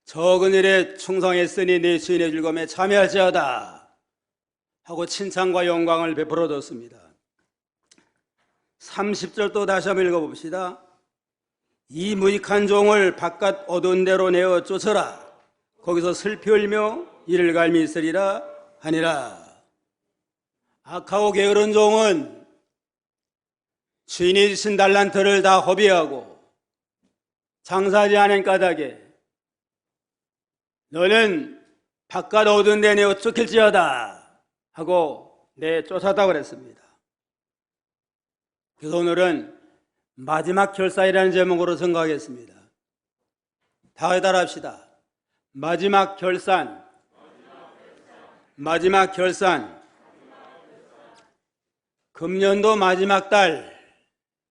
적은 일에 충성했으니 네 주인의 즐거움에 참여할지어다 하고 칭찬과 영광을 베풀어 줬습니다. 30절 또 다시 한번 읽어봅시다. 이 무익한 종을 바깥 어두운 데로 내어 쫓아라. 거기서 슬피 울며 이를 갈미 있으리라 하니라. 악하고 게으른 종은 주인이 주신 달란트를 다 허비하고 장사하지 않은 까닭에 너는 바깥 어두운 데 내어 쫓길지어다 하고 내쫓았다고 그랬습니다. 그래서 오늘은 마지막 결산이라는 제목으로 생각하겠습니다. 다 같이 따라합시다. 마지막 결산. 마지막 결산. 금년도 마지막 달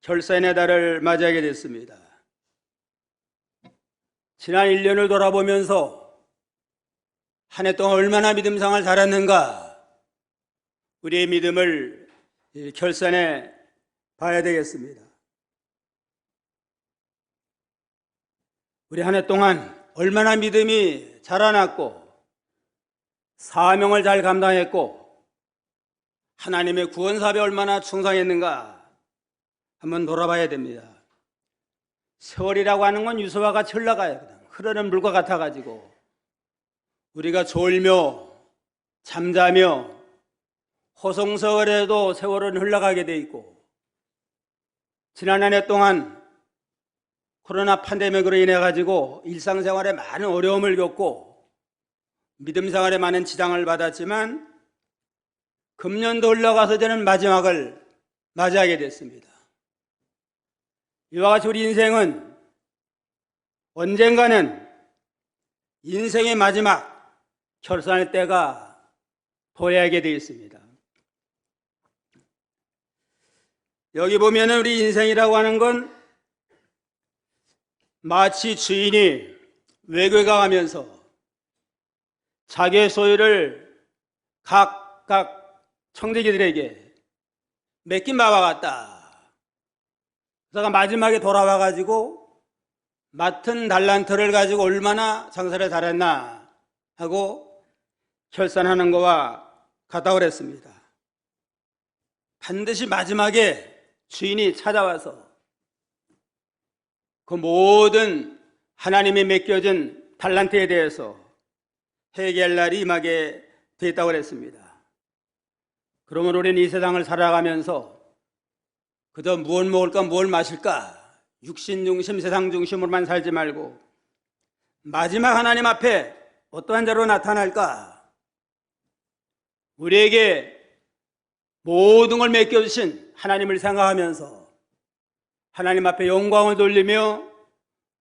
결산의 달을 맞이하게 됐습니다. 지난 1년을 돌아보면서 한 해 동안 얼마나 믿음 생활 잘했는가, 우리의 믿음을 결산해 봐야 되겠습니다. 우리 한 해 동안 얼마나 믿음이 자라났고 사명을 잘 감당했고 하나님의 구원 사업에 얼마나 충성했는가 한번 돌아봐야 됩니다. 세월이라고 하는 건 유서와 같이 흘러가요. 그냥 흐르는 물과 같아가지고 우리가 졸며 잠자며 호송세월에도 세월은 흘러가게 돼 있고, 지난 한 해 동안 코로나 팬데믹으로 인해 가지고 일상생활에 많은 어려움을 겪고 믿음 생활에 많은 지장을 받았지만 금년도 흘러가서 저는 마지막을 맞이하게 됐습니다. 이와 같이 우리 인생은 언젠가는 인생의 마지막 결산할 때가 도래하게 되어 있습니다. 여기 보면은 우리 인생이라고 하는 건 마치 주인이 외국에 가면서 자기의 소유를 각각 청지기들에게 맡긴 바와 같다. 그래서 마지막에 돌아와가지고 맡은 달란트를 가지고 얼마나 장사를 잘했나 하고 결산하는 것과 같다고 그랬습니다. 반드시 마지막에 주인이 찾아와서 그 모든 하나님이 맡겨진 달란트에 대해서 회개할 날이 임하게 되었다고 그랬습니다. 그러면 우리는 이 세상을 살아가면서 그저 무엇 먹을까 무엇 마실까 육신 중심 세상 중심으로만 살지 말고 마지막 하나님 앞에 어떠한 자로 나타날까, 우리에게 모든 걸 맡겨주신 하나님을 생각하면서 하나님 앞에 영광을 돌리며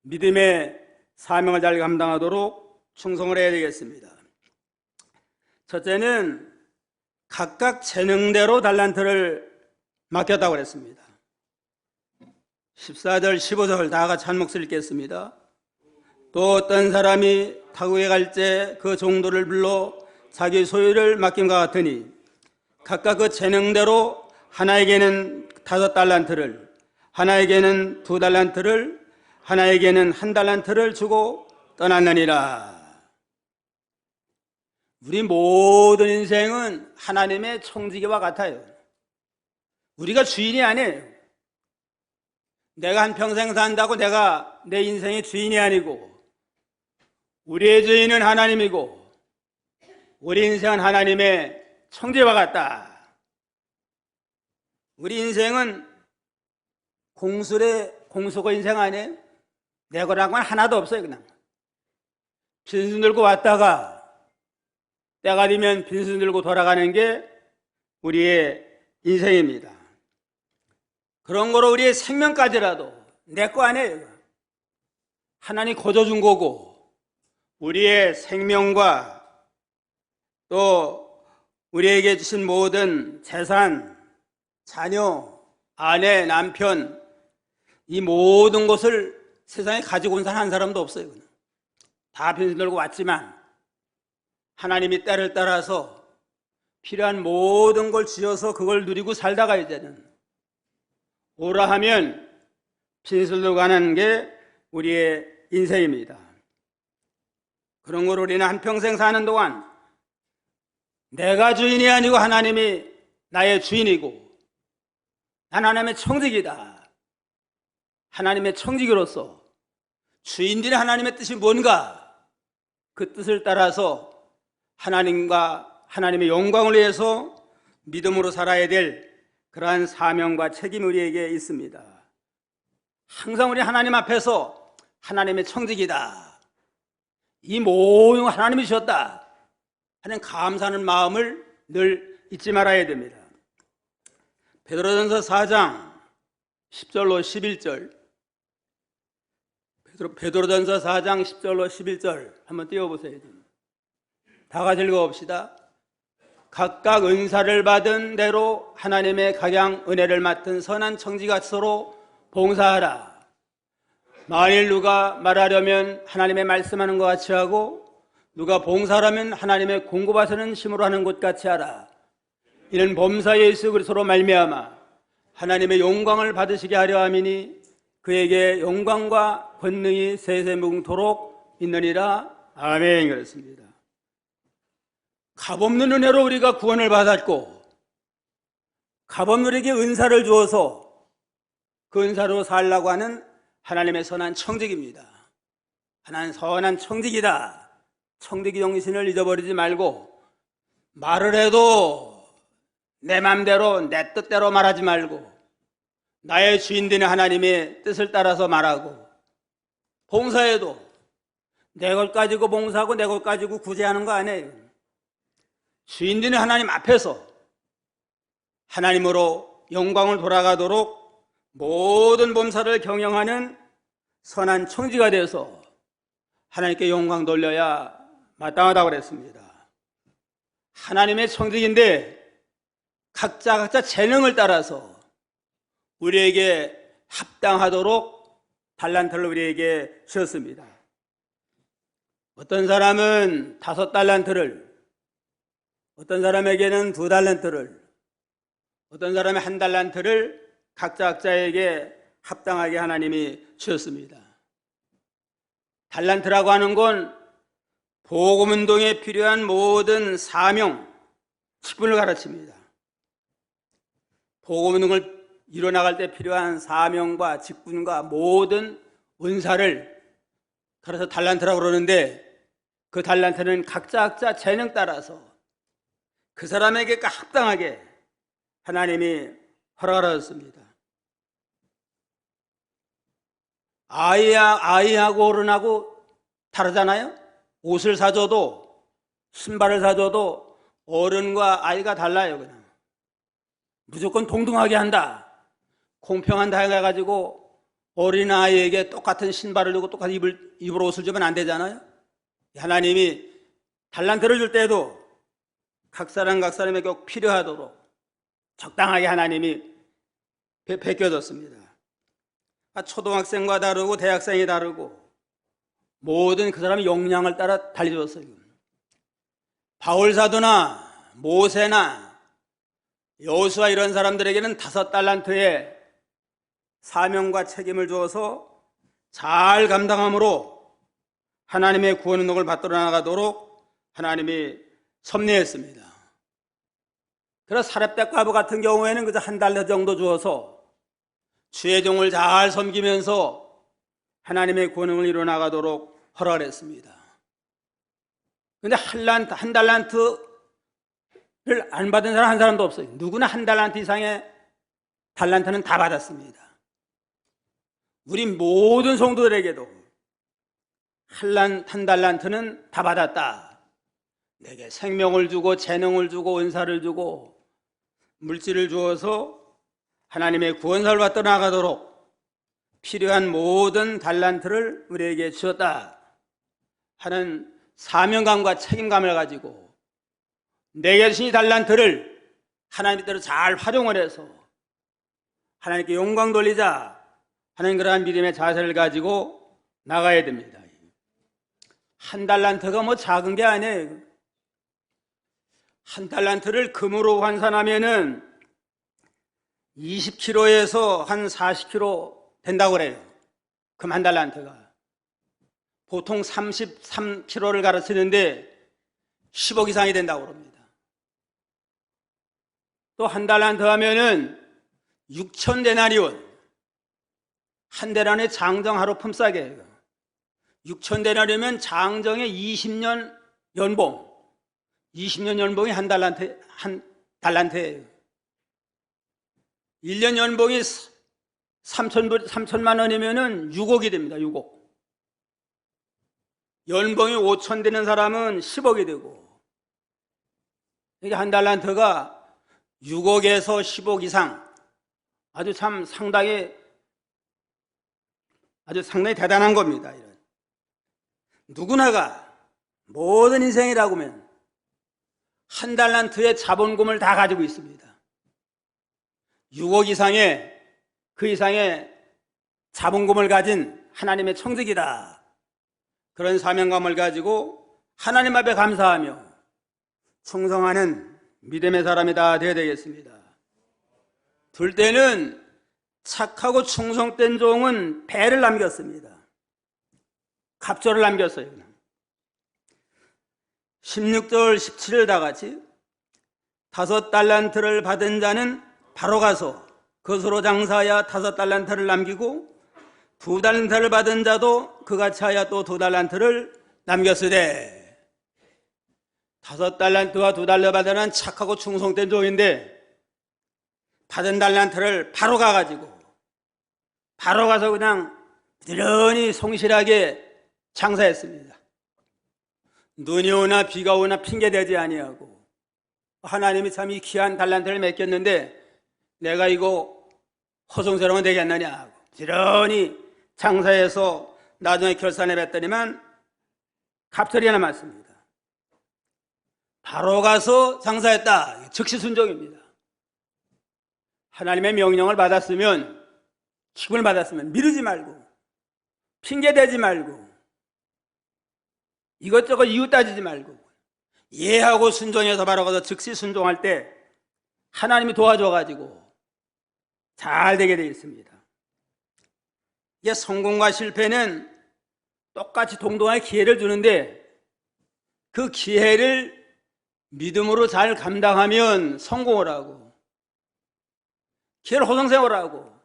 믿음의 사명을 잘 감당하도록 충성을 해야 되겠습니다. 첫째는 각각 재능대로 달란트를 맡겼다고 그랬습니다. 14절 15절 다 같이 한 목소리 읽겠습니다. 또 어떤 사람이 타국에 갈 때 그 종도를 불러 자기 소유를 맡김과 같으니 각각 그 재능대로 하나에게는 5달란트를, 하나에게는 2달란트를, 하나에게는 1달란트를 주고 떠났느니라. 우리 모든 인생은 하나님의 청지기와 같아요. 우리가 주인이 아니에요. 내가 한평생 산다고 내가 내 인생의 주인이 아니고 우리의 주인은 하나님이고 우리 인생은 하나님의 청지와 같다. 우리 인생은 공수거 인생 아니에요? 내 거란 건 하나도 없어요. 그냥 빈손 들고 왔다가 때가 되면 빈손 들고 돌아가는 게 우리의 인생입니다. 그런 거로 우리의 생명까지라도 내 거 아니에요. 하나님 거저준 거고 우리의 생명과 또 우리에게 주신 모든 재산, 자녀, 아내, 남편, 이 모든 것을 세상에 가지고 온 사람 한 사람도 없어요. 다 빈손 들고 왔지만 하나님이 때를 따라서 필요한 모든 걸 주셔서 그걸 누리고 살다가 이제는 오라 하면 빈손 들고 가는 게 우리의 인생입니다. 그런 걸 우리는 한평생 사는 동안 내가 주인이 아니고 하나님이 나의 주인이고 난 하나님의 청직이다. 하나님의 청직으로서 주인들이 하나님의 뜻이 뭔가 그 뜻을 따라서 하나님과 하나님의 영광을 위해서 믿음으로 살아야 될 그러한 사명과 책임이 우리에게 있습니다. 항상 우리 하나님 앞에서 하나님의 청직이다. 이 모든 하나님이 주셨다 하는 감사하는 마음을 늘 잊지 말아야 됩니다. 베드로전서 4장 10절로 11절, 베드로전서 4장 10절로 11절 한번 띄워보세요. 다 같이 읽어봅시다. 각각 은사를 받은 대로 하나님의 각양 은혜를 맡은 선한 청지가서로 봉사하라. 만일 누가 말하려면 하나님의 말씀하는 것 같이 하고 누가 봉사하려면 하나님의 공급하시는 힘으로 하는 것 같이 하라. 이는 범사 예수 그리스도로 말미암아 하나님의 영광을 받으시게 하려 함이니 그에게 영광과 권능이 세세무궁토록 있느니라. 아멘. 그렇습니다. 값없는 은혜로 우리가 구원을 받았고 값없는 우리에게 은사를 주어서 그 은사로 살라고 하는 하나님의 선한 청직입니다. 하나님 선한 청직이다. 청직의 정신을 잊어버리지 말고 말을 해도 내 맘대로 내 뜻대로 말하지 말고 나의 주인 되는 하나님의 뜻을 따라서 말하고 봉사해도 내 것 가지고 봉사하고 내 것 가지고 구제하는 거 아니에요. 주인 되는 하나님 앞에서 하나님으로 영광을 돌아가도록 모든 범사를 경영하는 선한 청지가 되어서 하나님께 영광 돌려야 마땅하다고 그랬습니다. 하나님의 청직인데 각자 재능을 따라서 우리에게 합당하도록 달란트를 우리에게 주셨습니다. 어떤 사람은 5달란트를, 어떤 사람에게는 2달란트를, 어떤 사람의 1달란트를 각자에게 합당하게 하나님이 주셨습니다. 달란트라고 하는 건 복음운동에 필요한 모든 사명, 직분을 가르칩니다. 복음운동을 이뤄나갈 때 필요한 사명과 직분과 모든 은사를 그래서 달란트라고 그러는데 그 달란트는 각자 재능 따라서 그 사람에게 합당하게 하나님이 허락하셨습니다. 아이하고 어른하고 다르잖아요. 옷을 사줘도 신발을 사줘도 어른과 아이가 달라요. 그냥 무조건 동등하게 한다, 공평한다 해가지고 어린아이에게 똑같은 신발을 주고 똑같은 입을 옷을 주면 안 되잖아요. 하나님이 달란트를 줄 때도 각 사람에게 꼭 필요하도록 적당하게 하나님이 베껴줬습니다. 초등학생과 다르고 대학생이 다르고 모든 그 사람의 역량을 따라 달려줬어요. 바울 사도나 모세나 여호수아 이런 사람들에게는 5달란트의 사명과 책임을 주어서 잘 감당함으로 하나님의 구원 운동을 받들어 나가도록 하나님이 섭리했습니다. 그래서 사렙대 과부 같은 경우에는 그저 1달러 정도 주어서 주의 종을 잘 섬기면서 하나님의 구원 운동을 이루어 나가도록 허락을 했습니다. 그런데 1달란트를 안 받은 사람 한 사람도 없어요. 누구나 1달란트 이상의 달란트는 다 받았습니다. 우리 모든 성도들에게도 1달란트는 다 받았다. 내게 생명을 주고 재능을 주고 은사를 주고 물질을 주어서 하나님의 구원사를 받들어 나가도록 필요한 모든 달란트를 우리에게 주었다 하는 사명감과 책임감을 가지고 내게 주신 이 달란트를 하나님 뜻대로 잘 활용을 해서 하나님께 영광 돌리자 하는 그러한 믿음의 자세를 가지고 나가야 됩니다. 1달란트가 뭐 작은 게 아니에요. 1달란트를 금으로 환산하면은 20kg에서 한 40kg 된다고 그래요. 금 1달란트가. 보통 33km를 가르치는데 10억 이상이 된다고 그럽니다. 또 한 달란트 하면은 6,000데나리온, 한 데나리온의 장정 하루 품삯이에요. 6,000데나리온이면 장정의 20년 연봉, 20년 연봉이 한 달란트예요. 1년 연봉이 3천만 원이면은 6억이 됩니다. 6억. 연봉이 5천 되는 사람은 10억이 되고, 이게 한 달란트가 6억에서 10억 이상, 아주 상당히 대단한 겁니다. 누구나가 모든 인생이라고 하면 한 달란트의 자본금을 다 가지고 있습니다. 6억 이상의, 그 이상의 자본금을 가진 하나님의 청지기다. 그런 사명감을 가지고 하나님 앞에 감사하며 충성하는 믿음의 사람이 다 되어야 되겠습니다. 둘째는 착하고 충성된 종은 배를 남겼습니다. 갑절을 남겼어요. 16절 17절 다 같이 5달란트를 받은 자는 바로 가서 그것으로 장사하여 5달란트를 남기고 2달란트를 받은 자도 그같이 하여 또 2달란트를 남겼으되 5달란트와 2달란트 받은 착하고 충성된 종인데 받은 달란트를 바로 가가지고 바로 가서 그냥 부지런히 성실하게 장사했습니다. 눈이 오나 비가 오나 핑계대지 아니하고 하나님이 참 이 귀한 달란트를 맡겼는데 내가 이거 허송세로면 되겠느냐 하고 부지런히 장사해서 나중에 결산해 뵀더니만 갑절이 남았습니다. 바로 가서 장사했다. 즉시 순종입니다. 하나님의 명령을 받았으면, 기분을 받았으면 미루지 말고 핑계대지 말고 이것저것 이유 따지지 말고 이해하고 순종해서 바로 가서 즉시 순종할 때 하나님이 도와줘가지고 잘 되게 되어 있습니다. 이게 성공과 실패는 똑같이 동등하게 기회를 주는데 그 기회를 믿음으로 잘 감당하면 성공을 하고 기회를 호성생활을 하고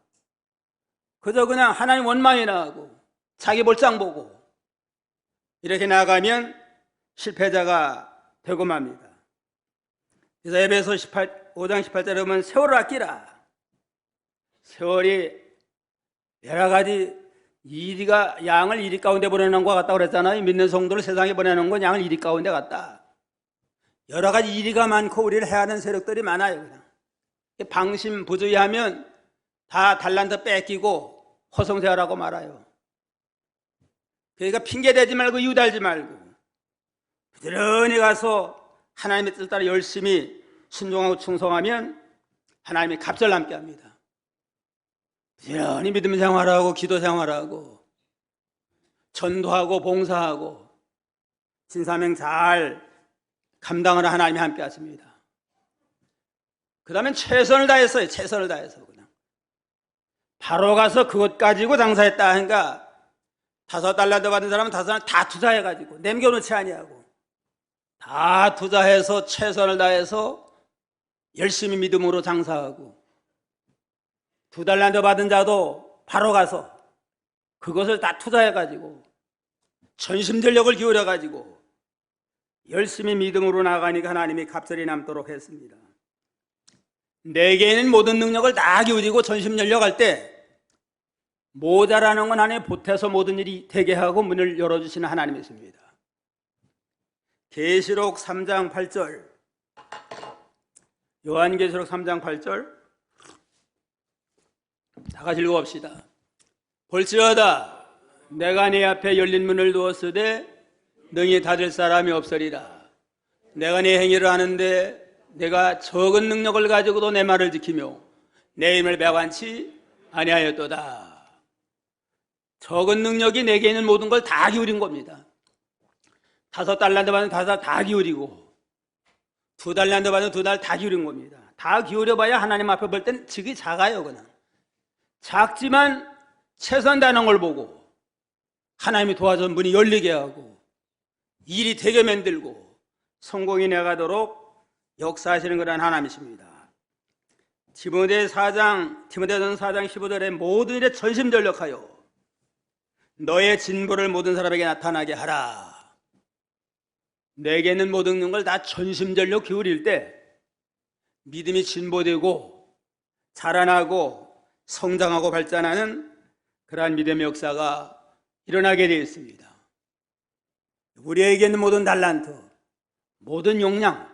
그저 그냥 하나님 원망이나 하고 자기 볼장 보고 이렇게 나가면 실패자가 되고 맙니다. 그래서 에베소 5장 18절에 보면 세월을 아끼라. 세월이 여러 가지 양을 이리 가운데 보내는 것 같다고 그랬잖아요. 믿는 성도를 세상에 보내는 건 양을 이리 가운데 갔다. 여러 가지 이리가 많고 우리를 해하는 세력들이 많아요. 그냥 방심부주의하면 다 달란트 뺏기고 허송세월하고 말아요. 그러니까 핑계대지 말고 이유 달지 말고 부지런히 가서 하나님의 뜻 따라 열심히 순종하고 충성하면 하나님이 갑절 남게 합니다. 부지런히 믿음 생활하고 기도 생활하고 전도하고 봉사하고 진사명 잘 감당을 하나님이 함께 하십니다. 그 다음엔 최선을 다했어요. 최선을 다해서 그냥 바로 가서 그것 가지고 장사했다 하니까 5달란트 받은 사람은 5달란트 다 투자해가지고 남겨놓지 아니하고 다 투자해서 최선을 다해서 열심히 믿음으로 장사하고 2달란트 받은 자도 바로 가서 그것을 다 투자해가지고 전심전력을 기울여가지고 열심히 믿음으로 나가니까 하나님이 갑절이 남도록 했습니다. 내게는 모든 능력을 다 기울이고 전심전력할 때 모자라는 건 하나님 보태서 모든 일이 되게 하고 문을 열어주시는 하나님이십니다. 계시록 3장 8절 요한계시록 3장 8절 다 같이 읽어봅시다. 볼지어다 내가 네 앞에 열린 문을 두었으되 능히 닫을 사람이 없으리라. 내가 네 행위를 하는데 내가 적은 능력을 가지고도 내 말을 지키며 내 힘을 배반치 아니하였도다. 적은 능력이 내게 있는 모든 걸 다 기울인 겁니다. 5달란트 받은 5달 다 기울이고 2달란트 받은 2달 다 기울인 겁니다. 다 기울여봐야 하나님 앞에 볼 땐 즉이 작아요. 그냥 작지만 최선 다하는 걸 보고 하나님이 도와서 문이 열리게 하고 일이 되게 만들고 성공이 나가도록 역사하시는 그런 하나님이십니다. 디모데전서 4장 15절에 모든 일에 전심전력하여 너의 진보를 모든 사람에게 나타나게 하라. 내게는 못 얻는 걸 다 전심전력 기울일 때 믿음이 진보되고 자라나고 성장하고 발전하는 그러한 믿음의 역사가 일어나게 되어 있습니다. 우리에게 있는 모든 달란트, 모든 역량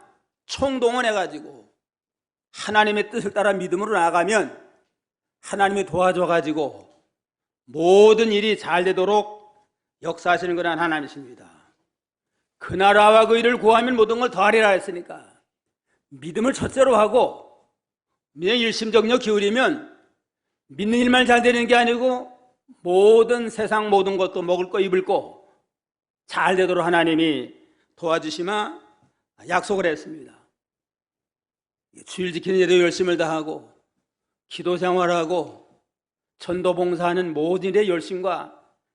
총동원해가지고 하나님의 뜻을 따라 믿음으로 나아가면 하나님이 도와줘가지고 모든 일이 잘 되도록 역사하시는 그런 하나님이십니다. 그 나라와 그 일을 구하면 모든 걸 더하리라 했으니까 믿음을 첫째로 하고 믿음에 일심정력 기울이면 믿는 일만 잘 되는 게 아니고 모든 세상 모든 것도 먹을 거 입을 거 잘 되도록 하나님이 도와주시마 약속을 했습니다. 주일 지키는 일에 열심을 다하고 기도 생활하고 전도 봉사하는 모든 일에 열심과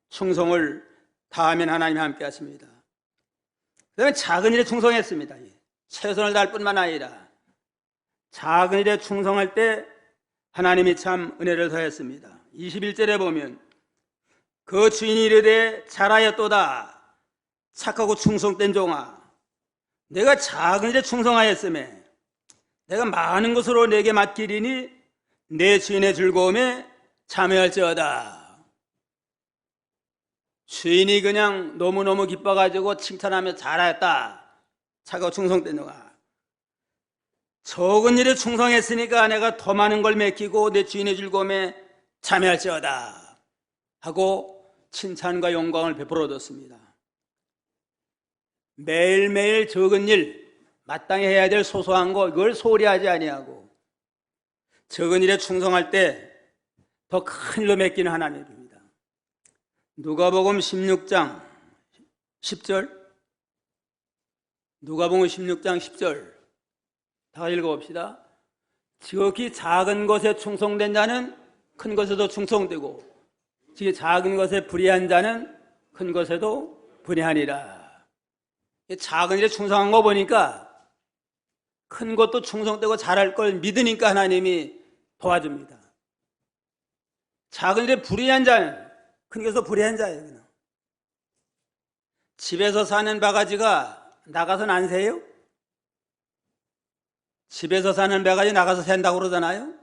충성을 다하면 하나님이 함께 하십니다. 그다음에 작은 일에 충성했습니다. 최선을 다할 뿐만 아니라 작은 일에 충성할 때 하나님이 참 은혜를 더했습니다. 21절에 보면 그 주인이 이르되 잘하였도다 착하고 충성된 종아 내가 작은 일에 충성하였으매 내가 많은 것으로 내게 맡기리니 내 주인의 즐거움에 참여할지어다. 주인이 그냥 너무너무 기뻐가지고 칭찬하며 잘하였다 착하고 충성된 종아 적은 일에 충성했으니까 내가 더 많은 걸 맡기고 내 주인의 즐거움에 참여할지어다 하고 칭찬과 영광을 베풀어 줬습니다. 매일매일 적은 일 마땅히 해야 될 소소한 거 이걸 소홀히 하지 아니하고 적은 일에 충성할 때 더 큰 일로 맡기는 하나님입니다. 누가복음 16장 10절 누가복음 16장 10절 다 읽어봅시다. 지극히 작은 것에 충성된 자는 큰 것에도 충성되고 지극히 작은 것에 불의한 자는 큰 것에도 불의하니라. 작은 일에 충성한 거 보니까 큰 것도 충성되고 잘할 걸 믿으니까 하나님이 도와줍니다. 작은 일에 불의한 자는 큰 것에서 불의한 자예요. 그냥. 집에서 사는 바가지가 나가서는 안 새요? 집에서 사는 바가지 나가서 샌다고 그러잖아요.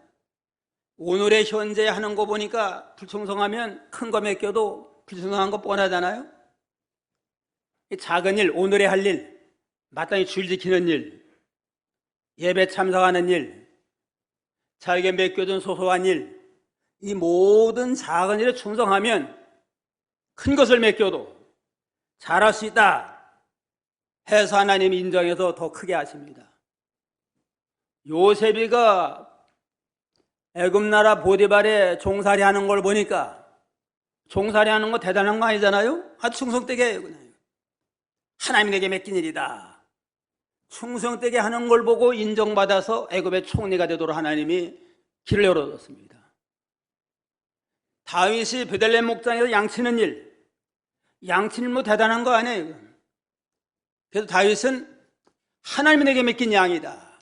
오늘의 현재 하는 거 보니까 불충성하면 큰 거 맡겨도 불충성한 거 뻔하잖아요. 작은 일, 오늘의 할 일, 마땅히 주일 지키는 일, 예배 참석하는 일, 자에게 맡겨준 소소한 일, 이 모든 작은 일에 충성하면 큰 것을 맡겨도 잘할 수 있다 해서 하나님이 인정해서 더 크게 하십니다. 요셉이가 애굽나라 보디발에 종살이 하는 걸 보니까 종살이 하는 거 대단한 거 아니잖아요? 아주 충성되게 해요. 그냥. 하나님이 내게 맡긴 일이다. 충성되게 하는 걸 보고 인정받아서 애굽의 총리가 되도록 하나님이 길을 열어줬습니다. 다윗이 베들레헴 목장에서 양치는 일, 양치는 뭐 대단한 거 아니에요. 그래서 다윗은 하나님이 내게 맡긴 양이다.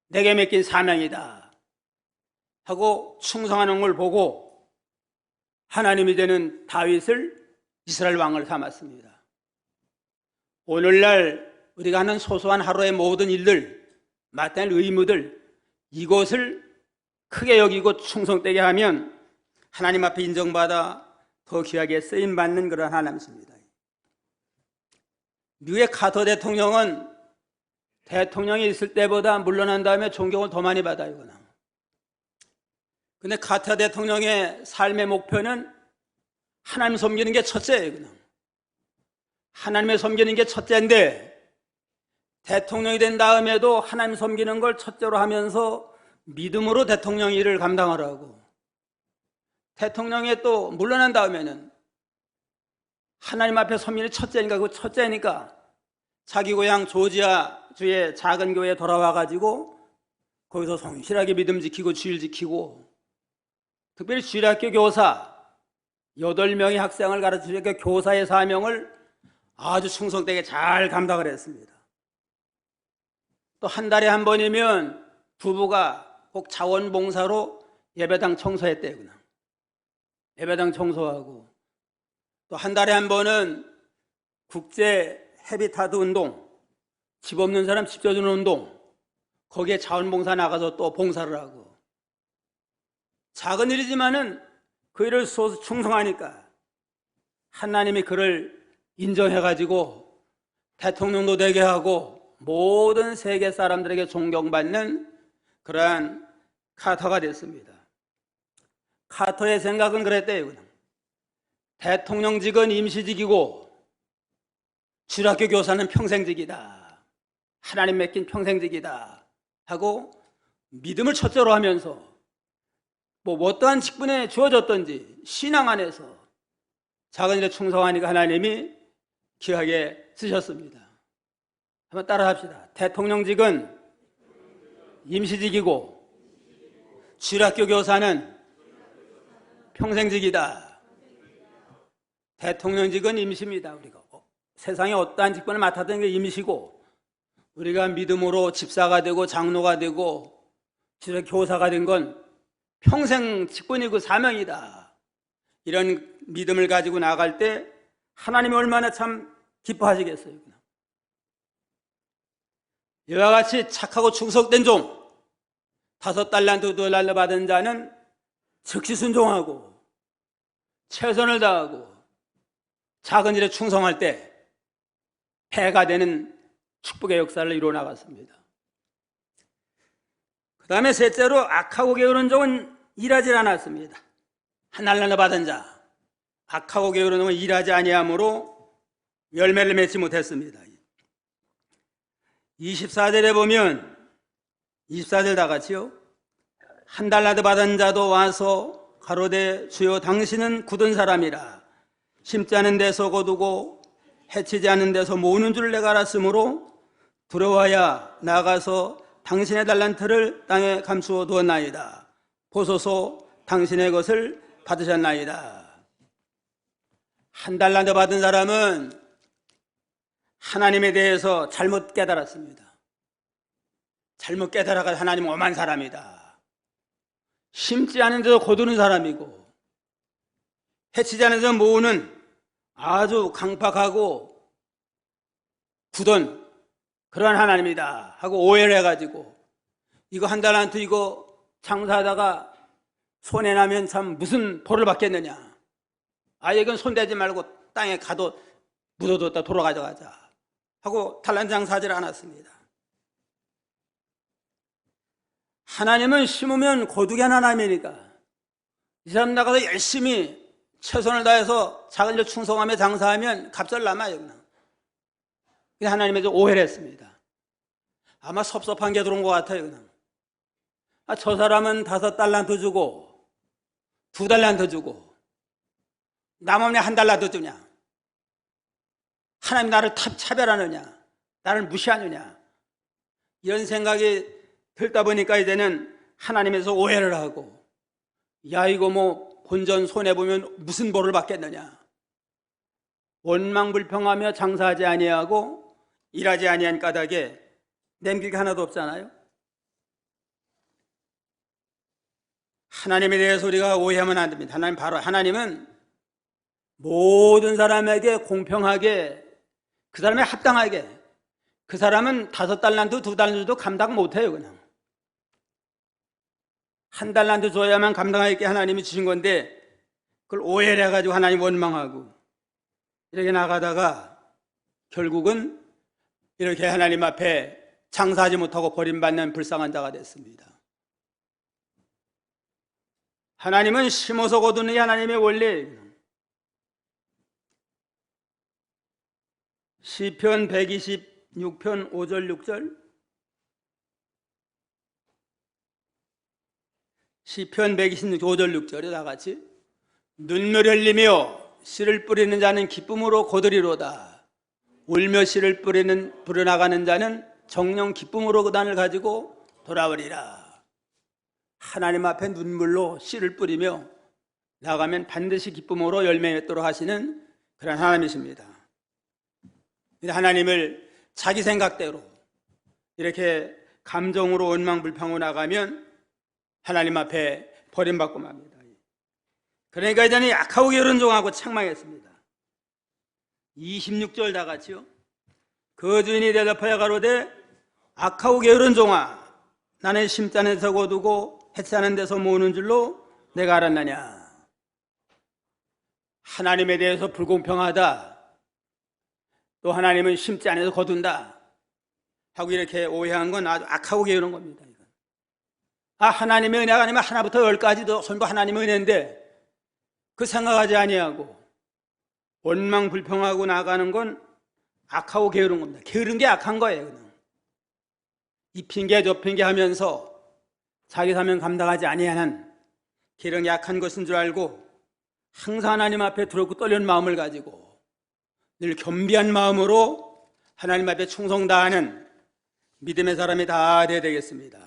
내게 맡긴 사명이다. 하고 충성하는 걸 보고 하나님이 되는 다윗을 이스라엘 왕을 삼았습니다. 오늘날 우리가 하는 소소한 하루의 모든 일들, 마땅한 의무들, 이것을 크게 여기고 충성되게 하면 하나님 앞에 인정받아 더 귀하게 쓰임받는 그런 하나님이십니다. 미국의 카터 대통령은 대통령이 있을 때보다 물러난 다음에 존경을 더 많이 받아요. 근데 카터 대통령의 삶의 목표는 하나님 섬기는 게 첫째예요. 그냥. 하나님을 섬기는 게 첫째인데 대통령이 된 다음에도 하나님 섬기는 걸 첫째로 하면서 믿음으로 대통령 일을 감당하라고. 대통령이 또 물러난 다음에는 하나님 앞에 섬기는 첫째니까 그 첫째니까 자기 고향 조지아주의 작은 교회에 돌아와가지고 거기서 성실하게 믿음 지키고 주일 지키고 특별히 주일학교 교사 8명의 학생을 가르치는 그 교사의 사명을 아주 충성되게 잘 감당을 했습니다. 또 한 달에 한 번이면 부부가 꼭 자원봉사로 예배당 청소했대요. 그냥 예배당 청소하고, 또 한 달에 한 번은 국제 헤비타트 운동, 집 없는 사람 집 져주는 운동, 거기에 자원봉사 나가서 또 봉사를 하고, 작은 일이지만은 그 일을 충성하니까 하나님이 그를 인정해가지고 대통령도 되게 하고 모든 세계 사람들에게 존경받는 그러한 카터가 됐습니다. 카터의 생각은 그랬대요. 그냥 대통령직은 임시직이고 주일학교 교사는 평생직이다, 하나님 맡긴 평생직이다 하고 믿음을 첫째로 하면서 어떠한 직분에 주어졌던지 신앙 안에서 작은 일에 충성하니까 하나님이 귀하게 쓰셨습니다. 한번 따라 합시다. 대통령직은 임시직이고 주일학교 교사는 평생직이다. 대통령직은 임시입니다. 우리가 세상에 어떠한 직분을 맡았던 게 임시고, 우리가 믿음으로 집사가 되고 장로가 되고 주일학교 교사가 된 건 평생 직분이고 사명이다. 이런 믿음을 가지고 나갈 때 하나님이 얼마나 참 기뻐하시겠어요. 이와 같이 착하고 충성된 종, 5달란트 2달러 받은 자는 즉시 순종하고 최선을 다하고 작은 일에 충성할 때 배가 되는 축복의 역사를 이루어 나갔습니다. 그 다음에 셋째로 악하고 게으른 종은 일하지 않았습니다. 1달러 받은 자, 악하고 게으른 종은 일하지 아니함으로 열매를 맺지 못했습니다. 24절에 보면 24절 다 같이요. 1달란트 받은 자도 와서 가로되 주여 당신은 굳은 사람이라 심지 않은 데서 거두고 해치지 않은 데서 모으는 줄 내가 알았으므로 두려워하여 나가서 당신의 달란트를 땅에 감추어 두었나이다. 보소서 당신의 것을 받으셨나이다. 1달란트 받은 사람은 하나님에 대해서 잘못 깨달았습니다. 잘못 깨달아가 하나님 오만 사람이다. 심지 않은 데서 거두는 사람이고 해치지 않은 데서 모으는 아주 강팍하고 굳은 그런 하나님이다 하고 오해를 해가지고 이거 1달란트 이거 장사하다가 손해 나면 참 무슨 벌을 받겠느냐, 이건 손대지 말고 땅에 가도 묻어뒀다 돌아가져가자 하고 달란트 장사하지 않았습니다. 하나님은 심으면 거두게 하는 하나님이니까 이 사람 나가서 열심히 최선을 다해서 작은 일 충성하며 장사하면 갑절 남아요. 그냥 하나님의 오해를 했습니다. 아마 섭섭한 게 들어온 것 같아요. 그냥 저 사람은 5달란트 주고 2달란트 주고 남은 1달란트 주냐, 하나님 나를 차별하느냐, 나를 무시하느냐, 이런 생각이 들다 보니까 이제는 하나님에서 오해를 하고 이거 본전 손해보면 무슨 벌을 받겠느냐, 원망불평하며 장사하지 아니하고 일하지 아니한 까닭에 남길 게 하나도 없잖아요. 하나님에 대해서 우리가 오해하면 안 됩니다. 하나님은 모든 사람에게 공평하게, 그 사람에 합당하게, 그 사람은 5달란트 2달란트도 감당 못해요. 그냥 1달란트 줘야만 감당하게 하나님이 주신 건데 그걸 오해를 해가지고 하나님 원망하고 이렇게 나가다가 결국은 이렇게 하나님 앞에 장사하지 못하고 버림받는 불쌍한 자가 됐습니다. 하나님은 심어서 거두는 게 하나님의 원리예요. 시편 126편 5절 6절, 시편 126편 5절 6절에 다 같이 눈물 흘리며 씨를 뿌리는 자는 기쁨으로 거두리로다. 울며 씨를 뿌려나가는 자는 정녕 기쁨으로 그 단을 가지고 돌아오리라. 하나님 앞에 눈물로 씨를 뿌리며 나가면 반드시 기쁨으로 열매 맺도록 하시는 그런 하나님이십니다. 하나님을 자기 생각대로 이렇게 감정으로 원망불평하고 나가면 하나님 앞에 버림받고 맙니다. 그러니까 이제는 약하고 게으른 종하고 책망했습니다. 26절 다 같이요. 그 주인이 대답하여 가로되 악하고 게으른 종아, 나는 심잔에서 거두고 해치하는 데서 모으는 줄로 내가 알았느냐. 하나님에 대해서 불공평하다, 또 하나님은 심지 안에서 거둔다 하고 이렇게 오해한 건 아주 악하고 게으른 겁니다. 하나님의 은혜가 아니면 하나부터 열까지도 전부 하나님의 은혜인데 그 생각하지 아니하고 원망불평하고 나가는 건 악하고 게으른 겁니다. 게으른 게 악한 거예요. 그냥 이 핑계 저 핑계 하면서 자기 사명 감당하지 아니하는 게으른 게 약한 것인 줄 알고 항상 하나님 앞에 두렵고 떨리는 마음을 가지고 늘 겸비한 마음으로 하나님 앞에 충성 다하는 믿음의 사람이 다 돼야 되겠습니다.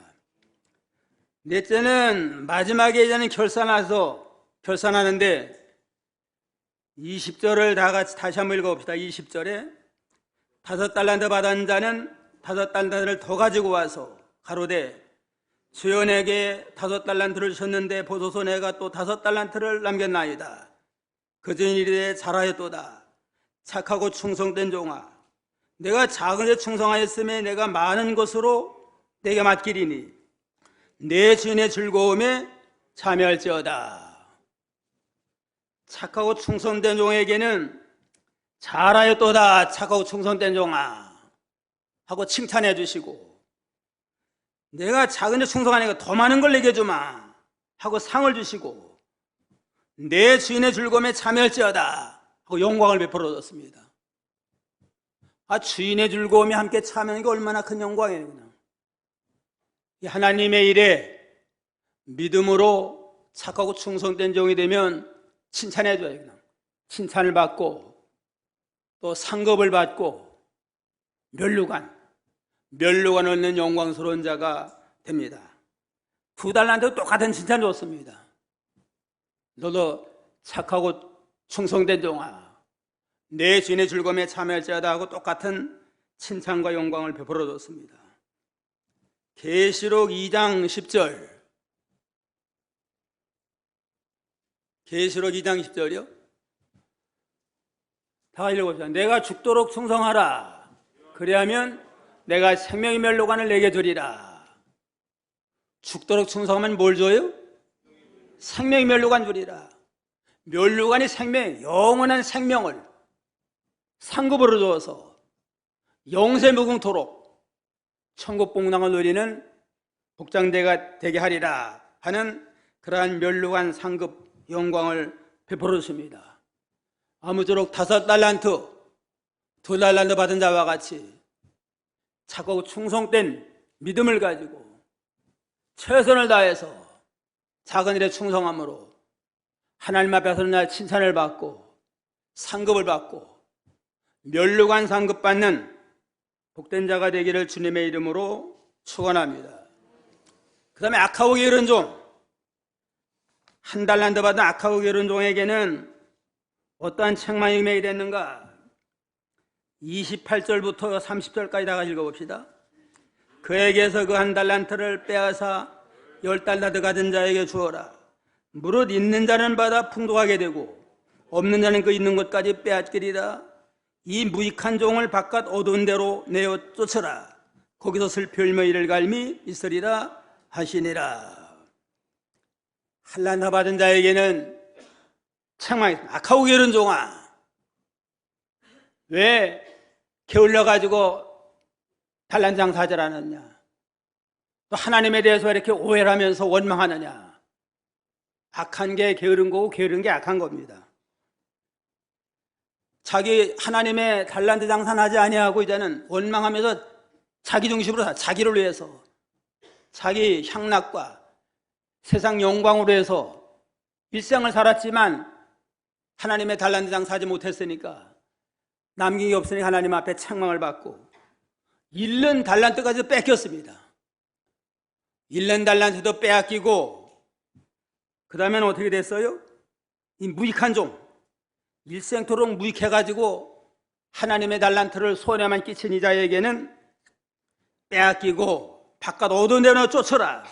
넷째는 마지막에 이제는 결산하는데 20절을 다 같이 다시 한번 읽어봅시다. 20절에 5달란트 받은 자는 5달란트를 더 가지고 와서 가로되 주여 내게 5달란트를 주셨는데 보소서 내가 또 5달란트를 남겼나이다. 그 주인이 이르되 잘하였도다. 착하고 충성된 종아, 내가 작은 데 충성하였음에 내가 많은 것으로 내게 맡기리니 내 주인의 즐거움에 참여할지어다. 착하고 충성된 종에게는 잘하였도다, 착하고 충성된 종아 하고 칭찬해 주시고, 내가 작은 데 충성하니까 더 많은 걸 내게 주마 하고 상을 주시고, 내 주인의 즐거움에 참여할지어다 하고 영광을 베풀어 줬습니다. 주인의 즐거움에 함께 참여하는 게 얼마나 큰 영광이에요. 그냥 하나님의 일에 믿음으로 착하고 충성된 종이 되면 칭찬해 줘요. 그냥 칭찬을 받고 또 상급을 받고 면류관을 얻는 영광스러운 자가 됩니다. 2달란트 똑같은 칭찬 줬습니다. 너도 착하고 충성된 종아, 내 주인의 즐거움에 참여할지어다 하고 똑같은 칭찬과 영광을 베풀어 줬습니다. 계시록 2장 10절. 계시록 2장 10절이요. 다 읽어봅시다. 내가 죽도록 충성하라. 그리하면 내가 생명의 면류관을 내게 주리라. 죽도록 충성하면 뭘 줘요? 생명의 면류관 주리라. 면류관이 생명, 영원한 생명을 상급으로 주어서 영세 무궁토록 천국 복락을 누리는 복장대가 되게 하리라 하는 그러한 면류관 상급 영광을 베풀어 주십니다. 아무쪼록 5달란트, 2달란트 받은 자와 같이 착하고 충성된 믿음을 가지고 최선을 다해서 작은 일에 충성함으로 하나님 앞에서 날 칭찬을 받고 상급을 받고 면류관 상급 받는 복된 자가 되기를 주님의 이름으로 축원합니다. 그 다음에 악하고 게으른 종, 1달란트 받은 악하고 게으른 종에게는 어떠한 책망이 임해야 됐는가? 28절부터 30절까지 다 같이 읽어봅시다. 그에게서 그 1달란트를 빼앗아 10달란트 가진 자에게 주어라. 무릇 있는 자는 받아 풍족하게 되고 없는 자는 그 있는 것까지 빼앗기리라. 이 무익한 종을 바깥 어두운 데로 내어 쫓으라. 거기서 슬피 울며 이를 갈미 있으리라 하시니라. 1달란트 받은 자에게는 책망이 있습니다. 악하고 게으른 종아, 왜 게을러가지고 달란트 장사하지 않았냐? 또 하나님에 대해서 이렇게 오해를 하면서 원망하느냐? 악한 게 게으른 거고 게으른 게 악한 겁니다. 자기 하나님의 달란트 장사하지 아니하고 이제는 원망하면서 자기 중심으로 자기를 위해서 자기 향락과 세상 영광으로 해서 일생을 살았지만 하나님의 달란트 장사하지 못했으니까 남긴 게 없으니 하나님 앞에 책망을 받고 잃는 달란트까지 뺏겼습니다. 잃는 달란트도 빼앗기고 그 다음에는 어떻게 됐어요? 이 무익한 종, 일생토록 무익해가지고 하나님의 달란트를 손해만 끼친 이자에게는 빼앗기고 바깥 어두운 쫓아라.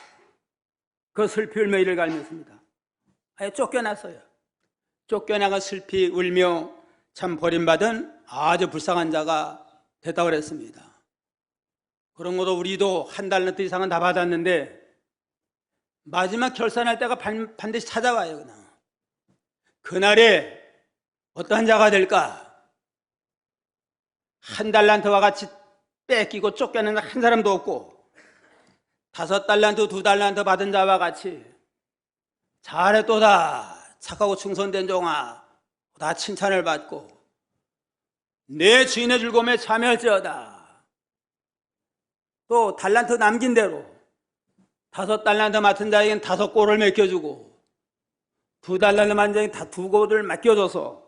그 슬피 울며 이를 갈면서입니다. 아예 쫓겨났어요. 쫓겨나가 슬피 울며 참 버림받은 아주 불쌍한 자가 됐다고 그랬습니다. 그런 것도 우리도 한 달란트 이상은 다 받았는데 마지막 결산할 때가 반드시 찾아와요. 그냥 그날에 어떠한 자가 될까? 한 달란트와 같이 뺏기고 쫓겨난 한 사람도 없고 5달란트, 2달란트 받은 자와 같이 잘했도다, 착하고 충성된 종아, 다 칭찬을 받고 내 주인의 즐거움에 참여할지어다. 또 달란트 남긴 대로 5달란트 맡은 자에게는 5골을 맡겨주고 2달란트 맡은 자에게는 2골을 맡겨줘서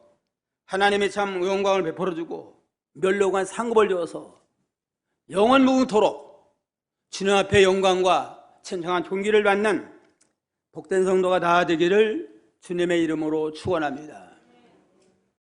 하나님이 참 영광을 베풀어주고 멸로간 상급을 주어서 영원 무궁토록 주님 앞에 영광과 천창한 존귀를 받는 복된 성도가 다 되기를 주님의 이름으로 축원합니다.